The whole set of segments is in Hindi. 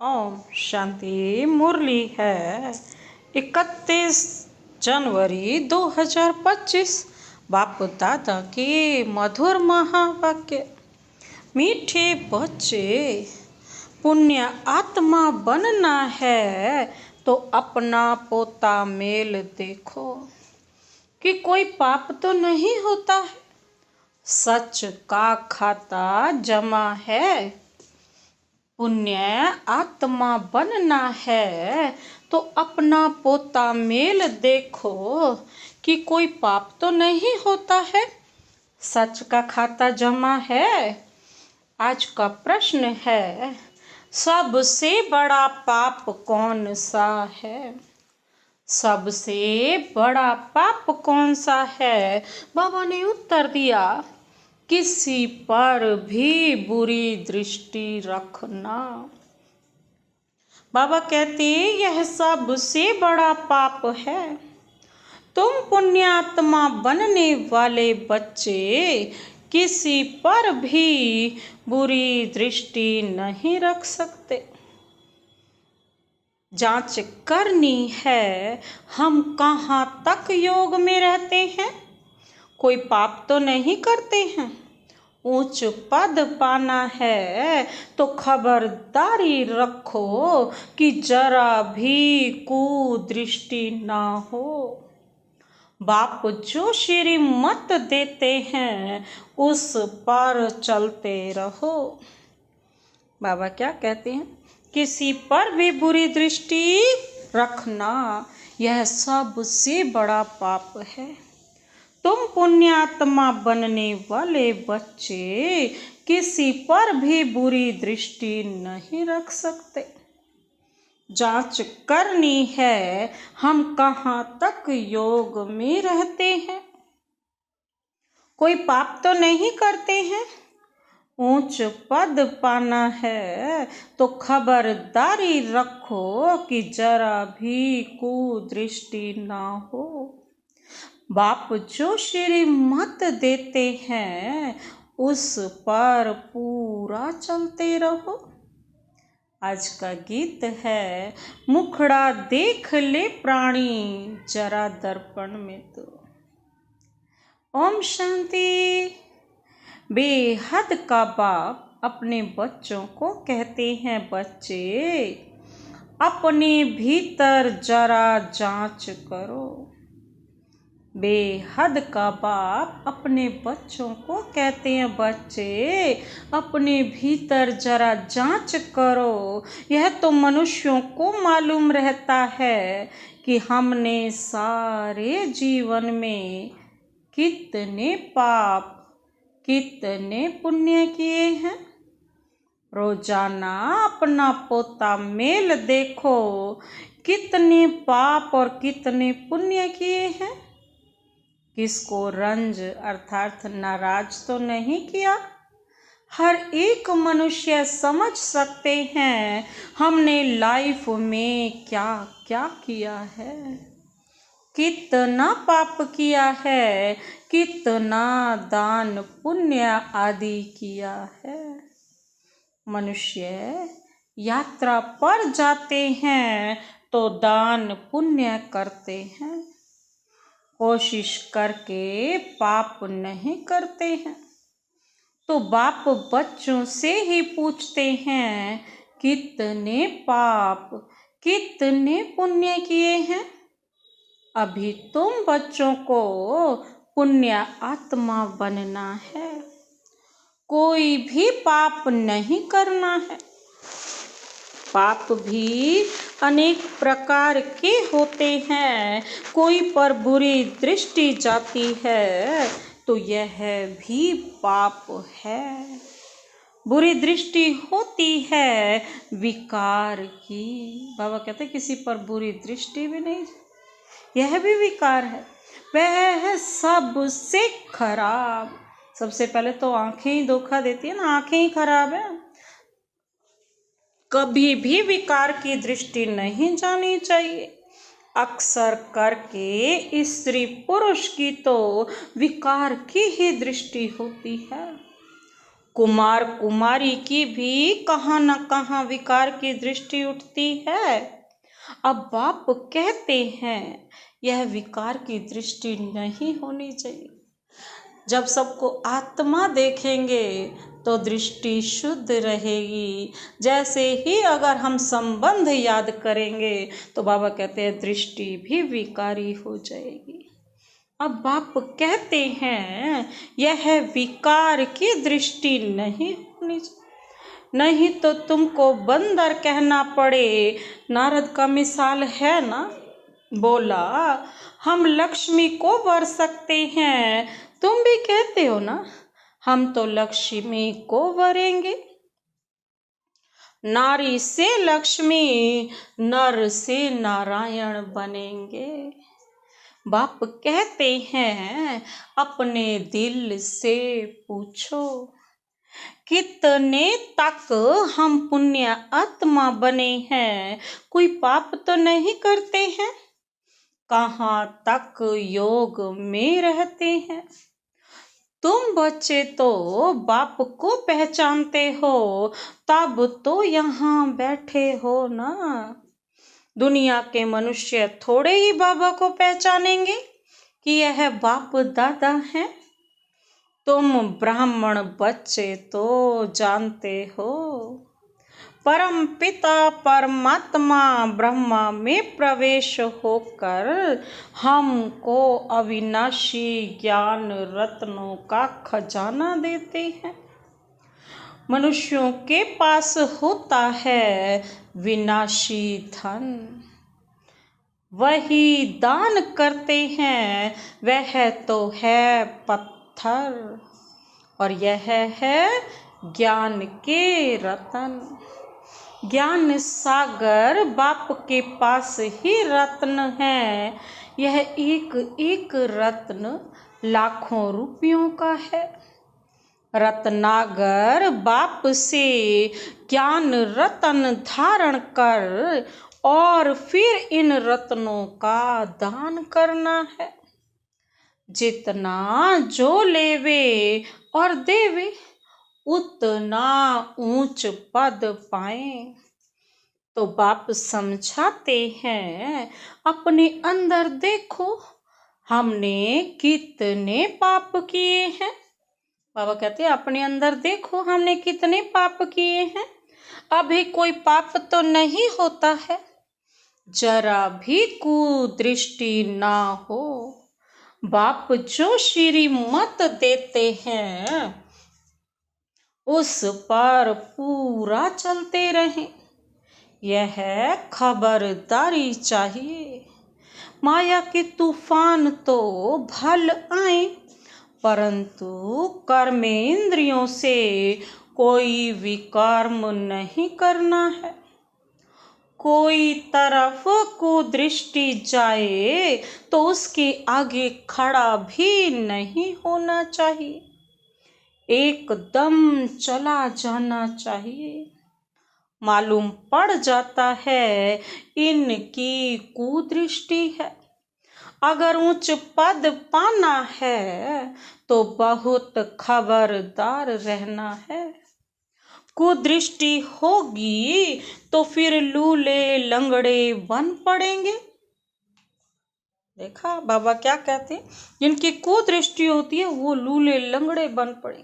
ओम शांति। मुरली है 31 जनवरी 2025। बाप दादा के मधुर महावाक्य। मीठे बच्चे, पुण्य आत्मा बनना है तो अपना पोता मेल देखो कि कोई पाप तो नहीं होता है। सच का खाता जमा है। पुण्य आत्मा बनना है तो अपना पोता मेल देखो कि कोई पाप तो नहीं होता है। सच का खाता जमा है। आज का प्रश्न है, सबसे बड़ा पाप कौन सा है? सबसे बड़ा पाप कौन सा है? बाबा ने उत्तर दिया, किसी पर भी बुरी दृष्टि रखना। बाबा कहते यह सबसे बड़ा पाप है। तुम पुण्यात्मा बनने वाले बच्चे किसी पर भी बुरी दृष्टि नहीं रख सकते। जांच करनी है, हम कहाँ तक योग में रहते हैं। कोई पाप तो नहीं करते हैं। ऊंच पद पाना है तो खबरदारी रखो कि जरा भी कुदृष्टि ना हो। बाप जो श्रीमत देते हैं उस पर चलते रहो। बाबा क्या कहते हैं? किसी पर भी बुरी दृष्टि रखना यह सबसे बड़ा पाप है। तुम पुण्यात्मा बनने वाले बच्चे किसी पर भी बुरी दृष्टि नहीं रख सकते। जांच करनी है, हम कहाँ तक योग में रहते हैं। कोई पाप तो नहीं करते हैं। ऊंच पद पाना है तो खबरदारी रखो कि जरा भी कुदृष्टि ना हो। बाप जो श्रीमत देते हैं उस पर पूरा चलते रहो। आज का गीत है, मुखड़ा देख ले प्राणी जरा दर्पण में तो। ओम शांति। बेहद का बाप अपने बच्चों को कहते हैं, बच्चे अपने भीतर जरा जांच करो। बेहद का बाप अपने बच्चों को कहते हैं, बच्चे अपने भीतर जरा जांच करो। यह तो मनुष्यों को मालूम रहता है कि हमने सारे जीवन में कितने पाप कितने पुण्य किए हैं। रोजाना अपना पोता मेल देखो, कितने पाप और कितने पुण्य किए हैं। किसको रंज अर्थात नाराज तो नहीं किया। हर एक मनुष्य समझ सकते हैं हमने लाइफ में क्या क्या किया है। कितना पाप किया है, कितना दान पुण्य आदि किया है। मनुष्य यात्रा पर जाते हैं तो दान पुण्य करते हैं। कोशिश करके पाप नहीं करते हैं। तो बाप बच्चों से ही पूछते हैं, कितने पाप कितने पुण्य किए हैं। अभी तुम बच्चों को पुण्य आत्मा बनना है। कोई भी पाप नहीं करना है। पाप भी अनेक प्रकार के होते हैं। कोई पर बुरी दृष्टि जाती है तो यह भी पाप है। बुरी दृष्टि होती है विकार की। बाबा कहते हैं किसी पर बुरी दृष्टि भी नहीं, यह भी विकार है। वह सबसे खराब। सबसे पहले तो आंखें ही धोखा देती है ना, आंखें ही खराब है। कभी भी विकार की दृष्टि नहीं जानी चाहिए। अक्सर करके स्त्री पुरुष की तो विकार की ही दृष्टि होती है। कुमार कुमारी की भी कहाँ न कहाँ विकार की दृष्टि उठती है। अब बाप कहते हैं यह विकार की दृष्टि नहीं होनी चाहिए। जब सबको आत्मा देखेंगे तो दृष्टि शुद्ध रहेगी। जैसे ही अगर हम संबंध याद करेंगे तो बाबा कहते हैं दृष्टि भी विकारी हो जाएगी। अब बाप कहते हैं यह विकार की दृष्टि नहीं होनी चाहिए, नहीं तो तुमको बंदर कहना पड़े। नारद का मिसाल है ना, बोला हम लक्ष्मी को वर सकते हैं, तुम भी कहते हो ना हम तो लक्ष्मी को वरेंगे। नारी से लक्ष्मी, नर से नारायण बनेंगे। बाप कहते हैं अपने दिल से पूछो कितने तक हम पुण्य आत्मा बने हैं, कोई पाप तो नहीं करते हैं, कहाँ तक योग में रहते हैं। तुम बच्चे तो बाप को पहचानते हो, तब तो यहाँ बैठे हो ना। दुनिया के मनुष्य थोड़े ही बाबा को पहचानेंगे कि यह बाप दादा हैं। तुम ब्राह्मण बच्चे तो जानते हो परम पिता परमात्मा ब्रह्मा में प्रवेश होकर हमको अविनाशी ज्ञान रत्नों का खजाना देते हैं। मनुष्यों के पास होता है विनाशी धन, वही दान करते हैं, वह तो है पत्थर, और यह है ज्ञान के रतन। ज्ञान सागर बाप के पास ही रत्न है। यह एक एक रत्न लाखों रुपयों का है। रत्नागर बाप से ज्ञान रतन धारण कर और फिर इन रत्नों का दान करना है। जितना जो लेवे और देवे उतना ऊंच पद पाए। तो बाप समझाते हैं अपने अंदर देखो हमने कितने पाप किए हैं। बाबा कहते हैं अपने अंदर देखो हमने कितने पाप किए हैं। अभी कोई पाप तो नहीं होता है, जरा भी कुदृष्टि ना हो। बाप जो श्रीमत देते हैं उस पर पूरा चलते रहें, यह खबरदारी चाहिए। माया के तूफान तो भल आए, परंतु कर्मेंद्रियों से कोई विकर्म नहीं करना है। कोई तरफ को दृष्टि जाए तो उसके आगे खड़ा भी नहीं होना चाहिए, एकदम चला जाना चाहिए। मालूम पड़ जाता है इनकी कुदृष्टि है। अगर उच्च पद पाना है तो बहुत खबरदार रहना है। कुदृष्टि होगी तो फिर लूले लंगड़े बन पड़ेंगे। देखा बाबा क्या कहते हैं, जिनकी कुदृष्टि होती है वो लूले लंगड़े बन पड़े।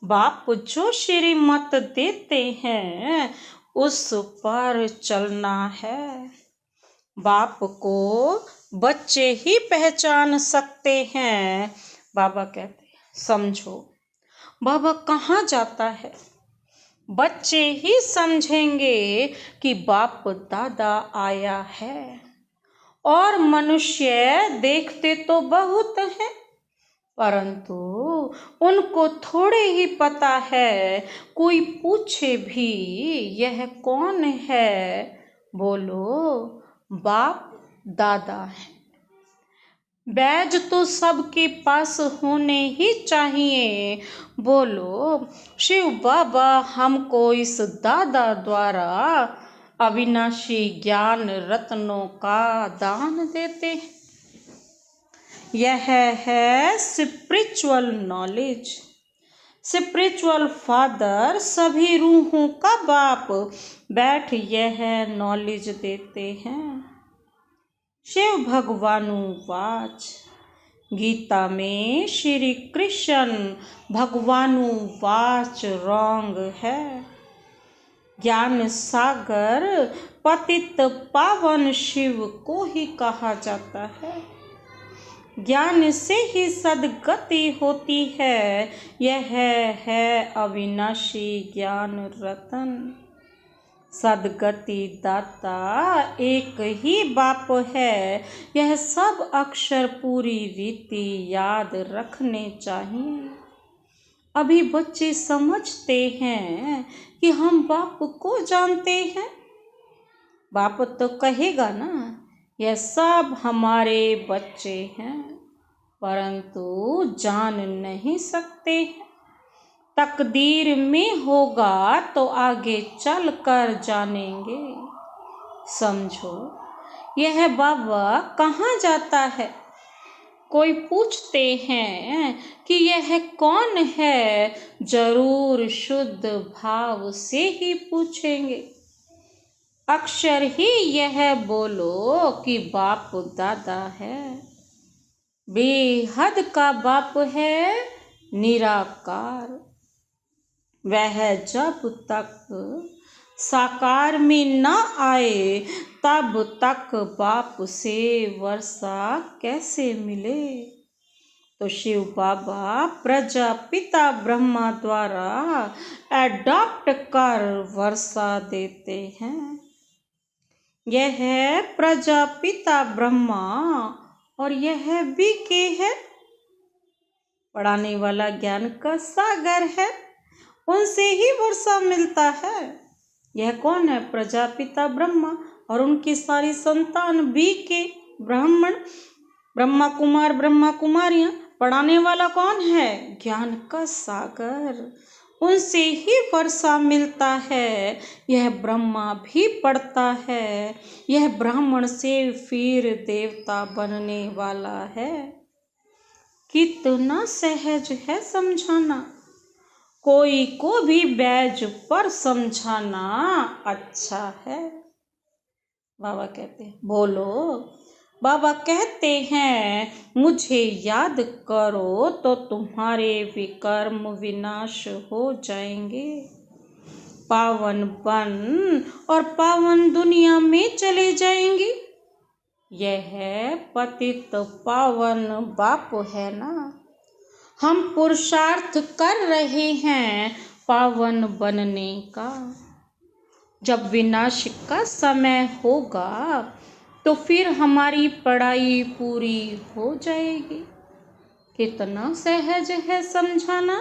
बाप जो श्रीमत देते हैं उस पर चलना है। बाप को बच्चे ही पहचान सकते हैं। बाबा कहते हैं समझो बाबा कहाँ जाता है, बच्चे ही समझेंगे कि बाप दादा आया है। और मनुष्य देखते तो बहुत हैं, परंतु उनको थोड़े ही पता है। कोई पूछे भी यह कौन है, बोलो बाप दादा है। बैज तो सबके पास होने ही चाहिए। बोलो शिव बाबा हमको इस दादा द्वारा अविनाशी ज्ञान रत्नों का दान देते हैं। यह है स्पिरिचुअल नॉलेज। स्पिरिचुअल फादर सभी रूहों का बाप बैठ यह नॉलेज देते हैं। शिव भगवानु वाच। गीता में श्री कृष्ण भगवानु वाच रॉन्ग है। ज्ञान सागर पतित पावन शिव को ही कहा जाता है। ज्ञान से ही सद्गति होती है, यह है अविनाशी ज्ञान रतन। सद्गति दाता एक ही बाप है, यह सब अक्षर पूरी रीति याद रखने चाहिए। अभी बच्चे समझते हैं कि हम बाप को जानते हैं। बाप तो कहेगा ना, यह सब हमारे बच्चे हैं, परंतु जान नहीं सकते। तकदीर में होगा तो आगे चल कर जानेंगे। समझो, यह बाबा कहाँ जाता है? कोई पूछते हैं कि यह कौन है, जरूर शुद्ध भाव से ही पूछेंगे। अक्षर ही यह बोलो कि बाप दादा है। बेहद का बाप है निराकार। वह जब तक साकार में न आए तब तक बाप से वर्षा कैसे मिले? तो शिव बाबा प्रजापिता ब्रह्मा द्वारा एडॉप्ट कर वर्षा देते हैं। यह है प्रजापिता ब्रह्मा और यह बीके है। पढ़ाने वाला ज्ञान का सागर है, उनसे ही वर्षा मिलता है। यह कौन है? प्रजापिता ब्रह्मा और उनकी सारी संतान बीके ब्राह्मण, ब्रह्मा कुमार, ब्रह्मा कुमारियां। पढ़ाने वाला कौन है? ज्ञान का सागर, उनसे ही वर्षा मिलता है। यह ब्रह्मा भी पढ़ता है, यह ब्राह्मण से फिर देवता बनने वाला है। कितना सहज है समझाना, कोई को भी बैज पर समझाना अच्छा है। बाबा कहते हैं बोलो। बाबा कहते हैं मुझे याद करो तो तुम्हारे विकर्म विनाश हो जाएंगे। पावन बन और पावन दुनिया में चले जाएंगे। यह पतित पावन बाप है ना। हम पुरुषार्थ कर रहे हैं पावन बनने का। जब विनाश का समय होगा तो फिर हमारी पढ़ाई पूरी हो जाएगी। कितना सहज है समझाना।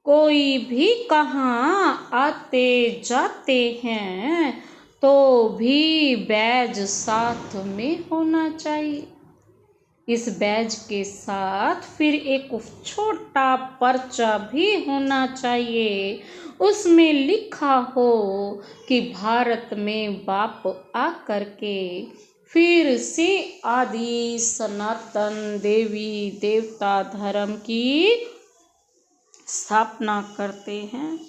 कोई भी कहाँ आते जाते हैं तो भी बैज साथ में होना चाहिए। इस बैज के साथ फिर एक छोटा पर्चा भी होना चाहिए। उसमें लिखा हो कि भारत में बाप आकर के फिर से आदि सनातन देवी देवता धर्म की स्थापना करते हैं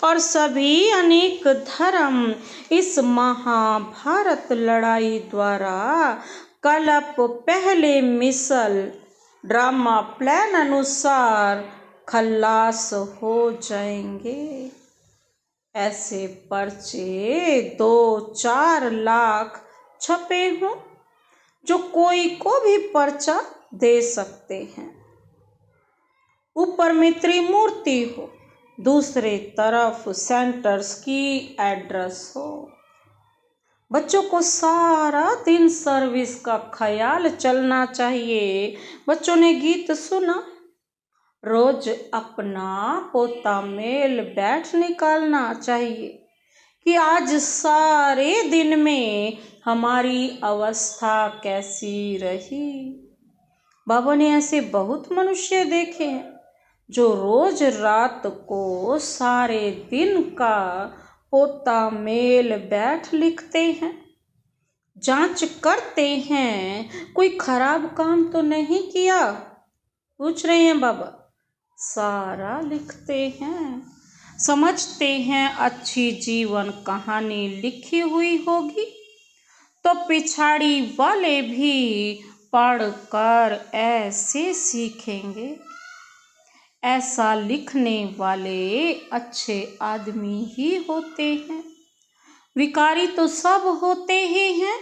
और सभी अनेक धर्म इस महाभारत लड़ाई द्वारा कल्प पहले मिसल ड्रामा प्लान अनुसार खल्लास हो जाएंगे। ऐसे पर्चे 2-4 लाख छपे हों जो कोई को भी पर्चा दे सकते हैं। ऊपर में त्रिमूर्ति हो, दूसरे तरफ सेंटर्स की एड्रेस हो। बच्चों को सारा दिन सर्विस का ख्याल चलना चाहिए। बच्चों ने गीत सुना, रोज अपना पोता मेल बैठ निकालना चाहिए कि आज सारे दिन में हमारी अवस्था कैसी रही। बाबा ने ऐसे बहुत मनुष्य देखे हैं जो रोज रात को सारे दिन का पोता मेल बैठ लिखते हैं, जांच करते हैं कोई खराब काम तो नहीं किया। पूछ रहे हैं बाबा, सारा लिखते हैं। समझते हैं अच्छी जीवन कहानी लिखी हुई होगी, तो पिछाड़ी वाले भी पढ़कर ऐसे सीखेंगे। ऐसा लिखने वाले अच्छे आदमी ही होते हैं। विकारी तो सब होते ही हैं,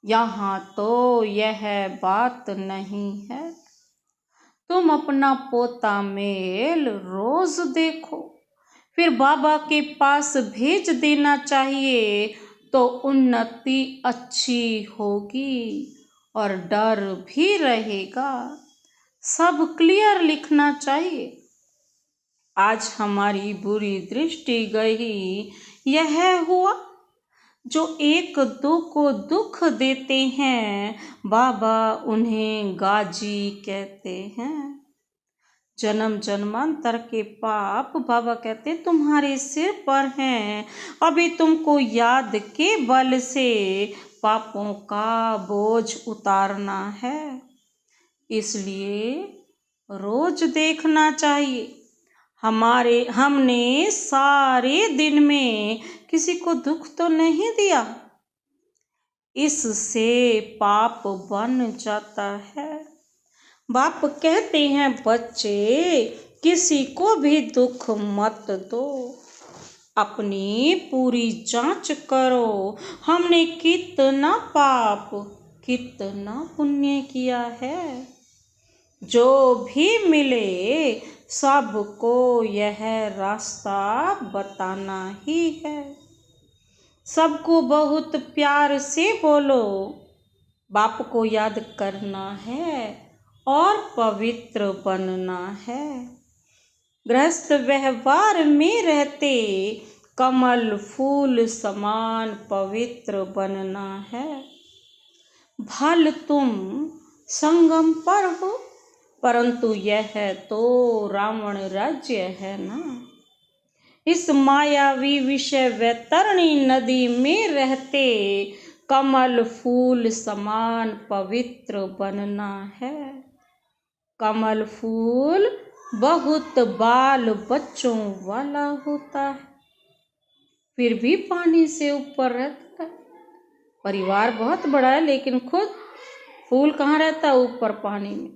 यहाँ तो यह बात नहीं है। तुम अपना पोता मेल रोज देखो, फिर बाबा के पास भेज देना चाहिए, तो उन्नति अच्छी होगी और डर भी रहेगा। सब क्लियर लिखना चाहिए। आज हमारी बुरी दृष्टि गई, यह हुआ जो एक दो को दुख देते हैं, बाबा उन्हें गाजी कहते हैं। जन्म जन्मांतर के पाप बाबा कहते तुम्हारे सिर पर हैं, अभी तुमको याद के बल से पापों का बोझ उतारना है। इसलिए रोज देखना चाहिए। हमने सारे दिन में किसी को दुख तो नहीं दिया। इससे पाप बन जाता है। बाप कहते हैं बच्चे किसी को भी दुख मत दो, अपनी पूरी जांच करो। हमने कितना पाप कितना पुण्य किया है। जो भी मिले सबको यह रास्ता बताना ही है। सबको बहुत प्यार से बोलो, बाप को याद करना है और पवित्र बनना है। गृहस्थ व्यवहार में रहते कमल फूल समान पवित्र बनना है। भल तुम संगम पर हो, परंतु यह तो रावण राज्य है ना। इस मायावी विषय वैतरणी नदी में रहते कमल फूल समान पवित्र बनना है। कमल फूल बहुत बाल बच्चों वाला होता है, फिर भी पानी से ऊपर रहता है। परिवार बहुत बड़ा है, लेकिन खुद फूल कहाँ रहता है? ऊपर पानी में।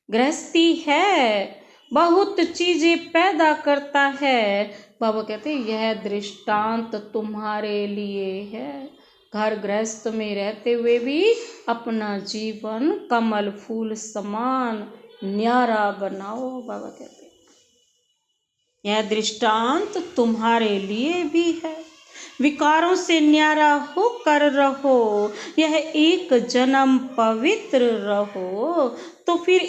गृहस्थी है, बहुत चीजें पैदा करता है। बाबा कहते यह दृष्टांत तुम्हारे लिए है। घर गृहस्थ में रहते हुए भी अपना जीवन कमल फूल समान न्यारा बनाओ। बाबा कहते यह दृष्टांत तुम्हारे लिए भी है। विकारों से न्यारा होकर रहो, यह एक जन्म पवित्र रहो, तो फिर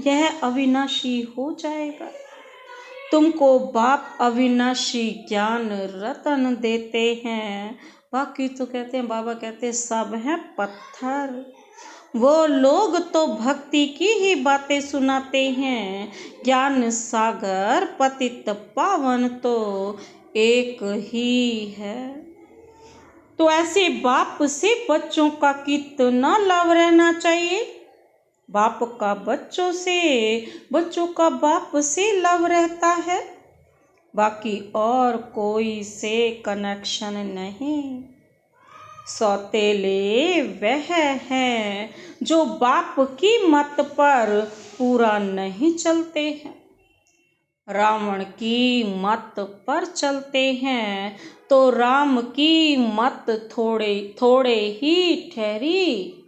यह अविनाशी हो जाएगा। तुमको बाप अविनाशी ज्ञान रतन देते हैं। बाकी तो कहते हैं, बाबा कहते हैं सब हैं पत्थर। वो लोग तो भक्ति की ही बातें सुनाते हैं। ज्ञान सागर पतित पावन तो एक ही है। तो ऐसे बाप से बच्चों का कितना लाभ रहना चाहिए। बाप का बच्चों से, बच्चों का बाप से लाभ रहता है, बाकी और कोई से कनेक्शन नहीं। सौतेले वह हैं जो बाप की मत पर पूरा नहीं चलते हैं, रावण की मत पर चलते हैं, तो राम की मत थोड़े थोड़े ही ठहरी।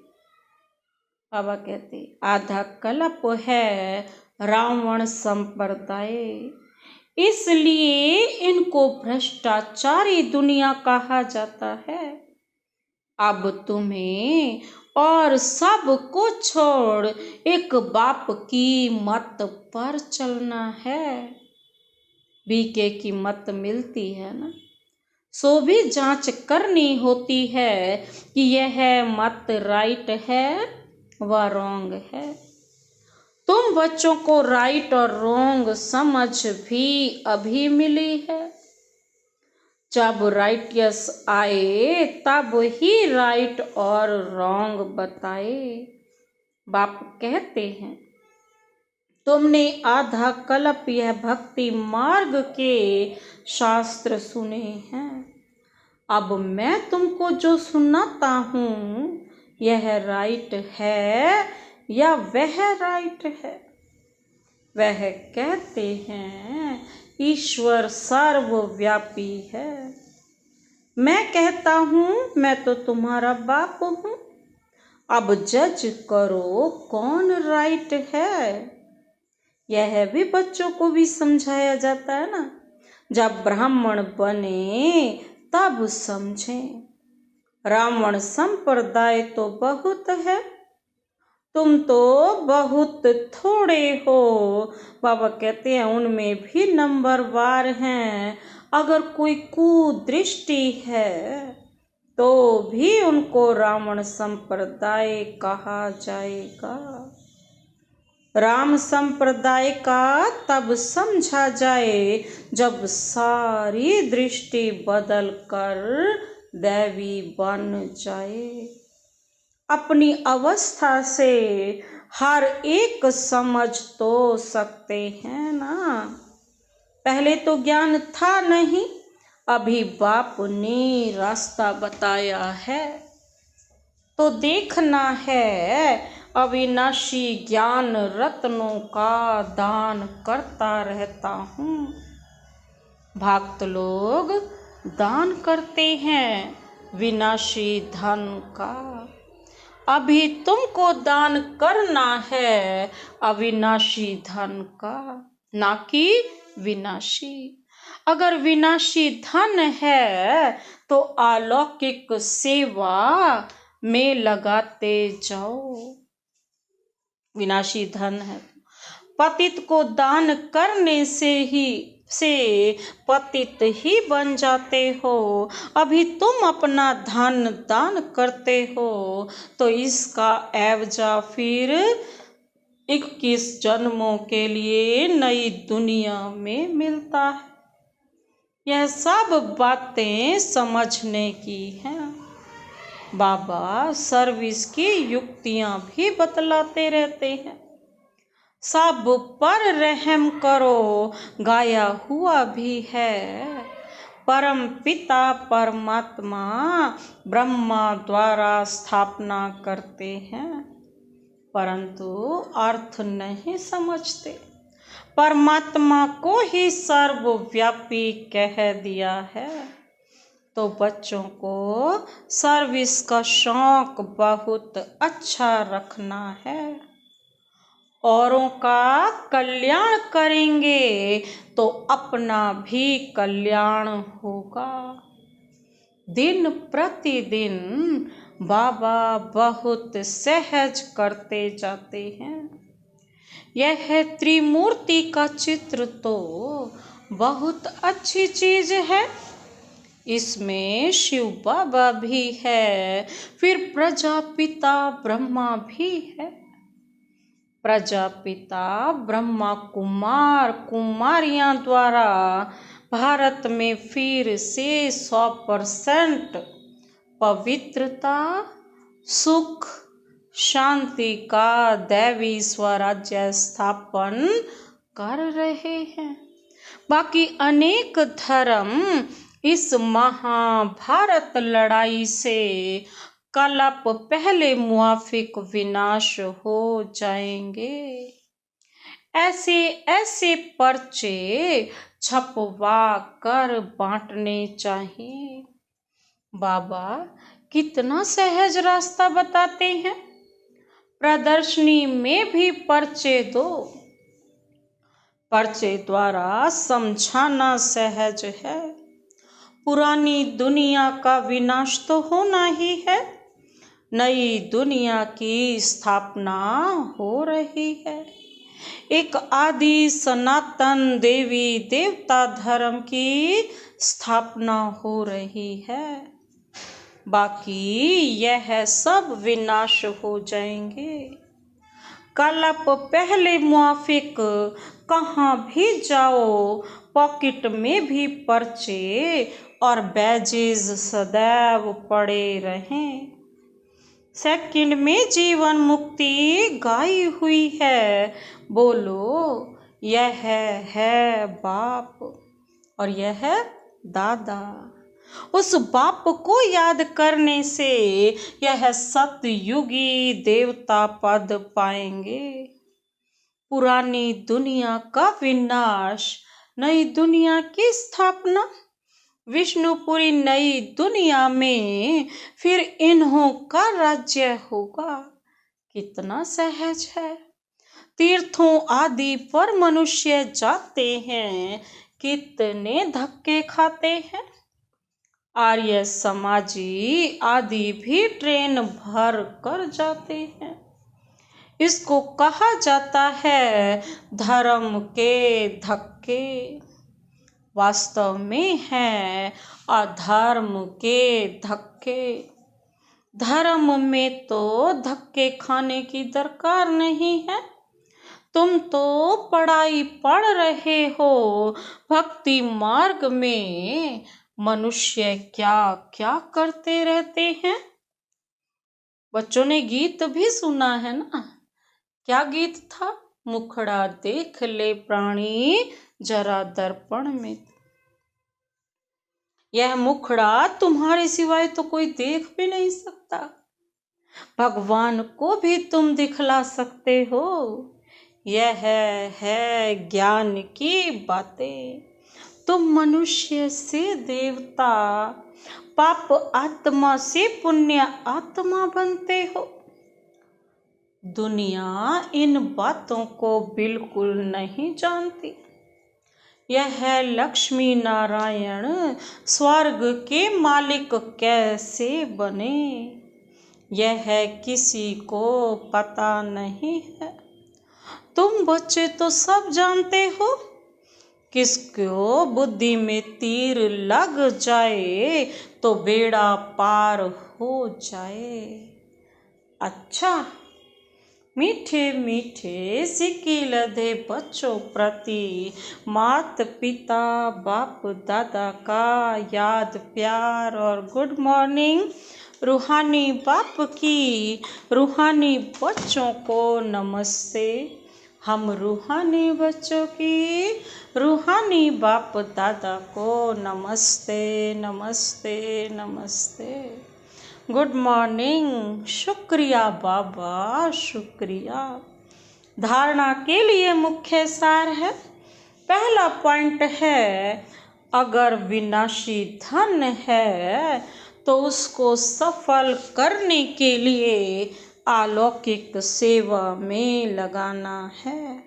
बाबा कहते आधा कल्प है रावण संप्रदाय, इसलिए इनको भ्रष्टाचारी दुनिया कहा जाता है। अब तुम्हें और सब को छोड़ एक बाप की मत पर चलना है। बीके की मत मिलती है ना, सो भी जांच करनी होती है कि यह मत राइट है व रॉन्ग है। तुम बच्चों को राइट और रॉन्ग समझ भी अभी मिली है। जब राइटियस आए तब ही राइट और रॉन्ग बताए। बाप कहते हैं तुमने आधा कल्प यह भक्ति मार्ग के शास्त्र सुने हैं। अब मैं तुमको जो सुनाता हूँ यह राइट है या वह राइट है। वह कहते हैं ईश्वर सर्वव्यापी है। मैं कहता हूँ मैं तो तुम्हारा बाप हूँ। अब जज करो कौन राइट है। यह भी बच्चों को भी समझाया जाता है ना। जब ब्राह्मण बने तब समझें। रावण संप्रदाय तो बहुत है, तुम तो बहुत थोड़े हो। बाबा कहते हैं उनमें भी नंबरवार हैं। अगर कोई कुदृष्टि है तो भी उनको रावण संप्रदाय कहा जाएगा। राम संप्रदाय का तब समझा जाए जब सारी दृष्टि बदल कर दैवी बन जाए। अपनी अवस्था से हर एक समझ तो सकते हैं ना। पहले तो ज्ञान था नहीं, अभी बाप ने रास्ता बताया है। तो देखना है अविनाशी ज्ञान रत्नों का दान करता रहता हूँ। भक्त लोग दान करते हैं विनाशी धन का। अभी तुमको दान करना है अविनाशी धन का, ना कि विनाशी। अगर विनाशी धन है तो अलौकिक सेवा में लगाते जाओ। विनाशी धन है, पतित को दान करने से पतित ही बन जाते हो। अभी तुम अपना धन दान करते हो तो इसका एवजा फिर 21 जन्मों के लिए नई दुनिया में मिलता है। यह सब बातें समझने की हैं। बाबा सर्विस की युक्तियां भी बतलाते रहते हैं। सब पर रहम करो गाया हुआ भी है। परम पिता परमात्मा ब्रह्मा द्वारा स्थापना करते हैं, परंतु अर्थ नहीं समझते। परमात्मा को ही सर्वव्यापी कह दिया है। तो बच्चों को सर्विस का शौक बहुत अच्छा रखना है। औरों का कल्याण करेंगे तो अपना भी कल्याण होगा। दिन प्रतिदिन बाबा बहुत सहज करते जाते हैं। यह त्रिमूर्ति का चित्र तो बहुत अच्छी चीज है। इसमें शिव बाबा भी है, फिर प्रजापिता ब्रह्मा भी है। प्रजापिता ब्रह्मा कुमार कुमारियां द्वारा भारत में फिर से 100% पवित्रता सुख शांति का दैवी स्वराज्य स्थापन कर रहे हैं। बाकी अनेक धर्म इस महाभारत लड़ाई से कल्प पहले मुआफिक विनाश हो जाएंगे। ऐसे ऐसे पर्चे छपवा कर बांटने चाहिए। बाबा कितना सहज रास्ता बताते हैं। प्रदर्शनी में भी पर्चे दो। पर्चे द्वारा समझाना सहज है। पुरानी दुनिया का विनाश तो होना ही है, नई दुनिया की स्थापना हो रही है। एक आदि सनातन देवी देवता धर्म की स्थापना हो रही है। बाकी यह सब विनाश हो जाएंगे। कल्प पहले मुआफिक कहाँ भी जाओ, पॉकेट में भी पर्चे और बैजेस सदैव पड़े रहें। सेकंड में जीवन मुक्ति गाई हुई है। बोलो, यह है बाप और यह है दादा। उस बाप को याद करने से यह सतयुगी देवता पद पाएंगे। पुरानी दुनिया का विनाश, नई दुनिया की स्थापना। विष्णुपुरी नई दुनिया में फिर इन्हों का राज्य होगा। कितना सहज है। तीर्थों आदि पर मनुष्य जाते हैं, कितने धक्के खाते हैं। आर्य समाजी आदि भी ट्रेन भर कर जाते हैं। इसको कहा जाता है धर्म के धक्के। वास्तव में है अधर्म के धक्के। धर्म में तो धक्के खाने की दरकार नहीं है। तुम तो पढ़ाई पढ़ रहे हो। भक्ति मार्ग में मनुष्य क्या क्या करते रहते हैं। बच्चों ने गीत भी सुना है ना। क्या गीत था? मुखड़ा देख ले प्राणी जरा दर्पण में। यह मुखड़ा तुम्हारे सिवाय तो कोई देख भी नहीं सकता। भगवान को भी तुम दिखला सकते हो। यह है ज्ञान की बातें। तुम मनुष्य से देवता, पाप आत्मा से पुण्य आत्मा बनते हो। दुनिया इन बातों को बिल्कुल नहीं जानती। यह लक्ष्मी नारायण स्वर्ग के मालिक कैसे बने, यह किसी को पता नहीं है। तुम बच्चे तो सब जानते हो। किसको बुद्धि में तीर लग जाए तो बेड़ा पार हो जाए। अच्छा, मीठे मीठे सिक्के लदे बच्चों प्रति माता पिता बाप दादा का याद प्यार और गुड मॉर्निंग। रूहानी बाप की रूहानी बच्चों को नमस्ते। हम रूहानी बच्चों की रूहानी बाप दादा को नमस्ते नमस्ते नमस्ते। Good morning. शुक्रिया बाबा, शुक्रिया। धारणा के लिए मुख्य सार है। पहला पॉइंट है, अगर विनाशी धन है तो उसको सफल करने के लिए अलौकिक सेवा में लगाना है।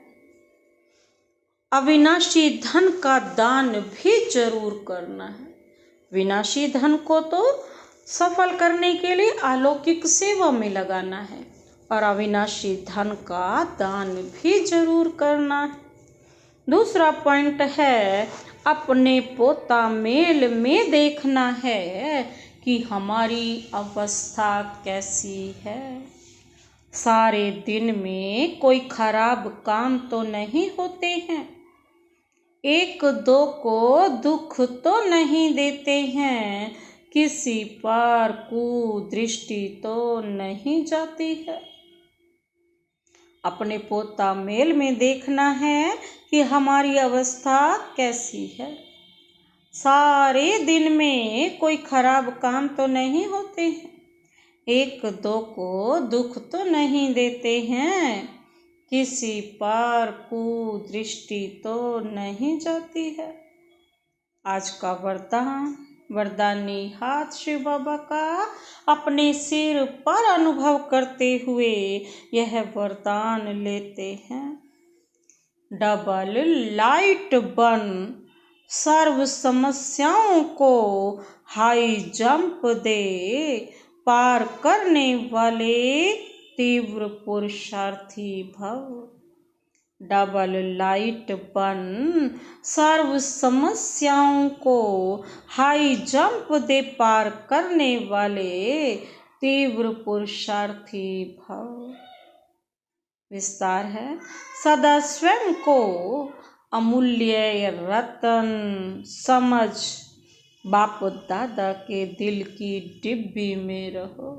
अविनाशी धन का दान भी जरूर करना है। विनाशी धन को तो सफल करने के लिए अलौकिक सेवा में लगाना है और अविनाशी धन का दान भी जरूर करना है। दूसरा पॉइंट है, अपने पोता मेल में देखना है कि हमारी अवस्था कैसी है। सारे दिन में कोई खराब काम तो नहीं होते हैं। एक दो को दुख तो नहीं देते हैं। किसी पर कुदृष्टि तो नहीं जाती है। अपने पोता मेल में देखना है कि हमारी अवस्था कैसी है। सारे दिन में कोई खराब काम तो नहीं होते हैं। एक दो को दुख तो नहीं देते हैं। किसी पर कुदृष्टि तो नहीं जाती है। आज का वरदानी हाथ शिव बाबा का अपने सिर पर अनुभव करते हुए यह वरदान लेते हैं। डबल लाइट बन सर्व समस्याओं को हाई जंप दे, पार करने वाले तीव्र पुरुषार्थी भव। डबल लाइट बन सर्व समस्याओं को हाई जंप दे, पार करने वाले तीव्र पुरुषार्थी भव। विस्तार है, सदा स्वयं को अमूल्य रतन समझ बाप दादा के दिल की डिब्बी में रहो।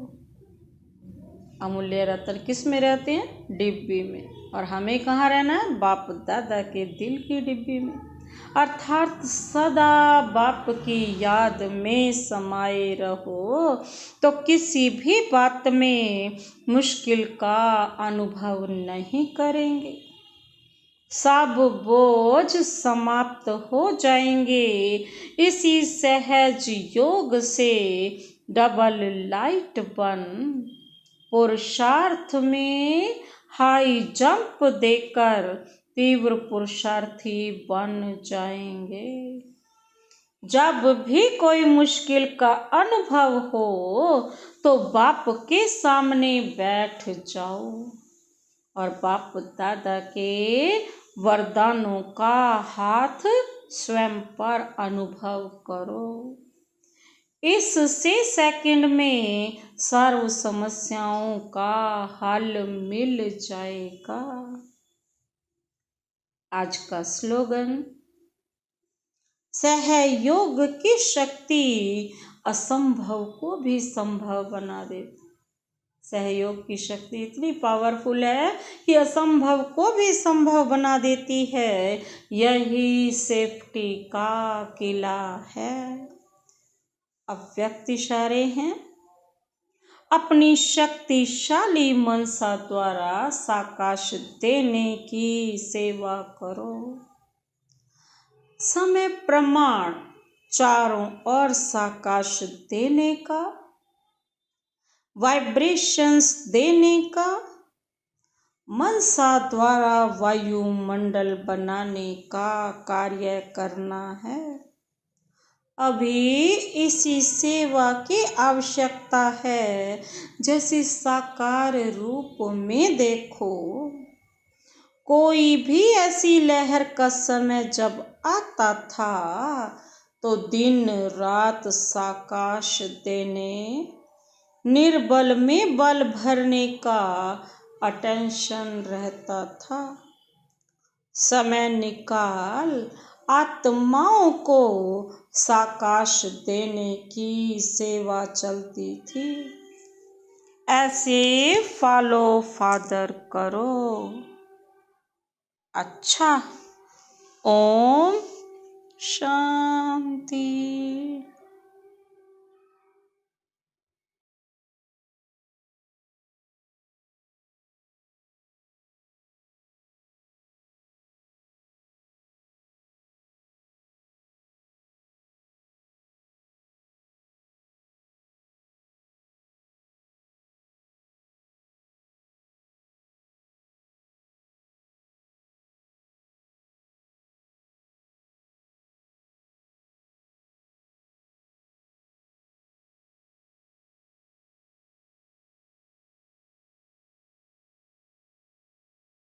अमूल्य रत्न किस में रहते हैं? डिब्बी में। और हमें कहाँ रहना है? बाप दादा के दिल की डिब्बी में। अर्थात सदा बाप की याद में समाये रहो तो किसी भी बात में मुश्किल का अनुभव नहीं करेंगे। सब बोझ समाप्त हो जाएंगे इसी सहज योग से। डबल लाइट बन पुरुषार्थ में हाई जंप देकर तीव्र पुरुषार्थी बन जाएंगे। जब भी कोई मुश्किल का अनुभव हो तो बाप के सामने बैठ जाओ और बाप दादा के वरदानों का हाथ स्वयं पर अनुभव करो। इससे सेकंड में सर्व समस्याओं का हल मिल जाएगा। आज का स्लोगन, सहयोग की शक्ति असंभव को भी संभव बना देती। सहयोग की शक्ति इतनी पावरफुल है कि असंभव को भी संभव बना देती है। यही सेफ्टी का किला है। अब व्यक्ति इशारे हैं। अपनी शक्तिशाली मनसा द्वारा साकाश देने की सेवा करो। समय प्रमाण चारों ओर साकाश देने का, वाइब्रेशंस देने का, मनसा द्वारा वायुमंडल बनाने का कार्य करना है। अभी इसी सेवा की आवश्यकता है। जैसे साकार रूप में देखो, कोई भी ऐसी लहर का समय जब आता था तो दिन रात साकाश देने, निर्बल में बल भरने का अटेंशन रहता था। समय निकाल आत्माओं को साकाश देने की सेवा चलती थी। ऐसे फॉलो फादर करो। अच्छा, ओम शांति।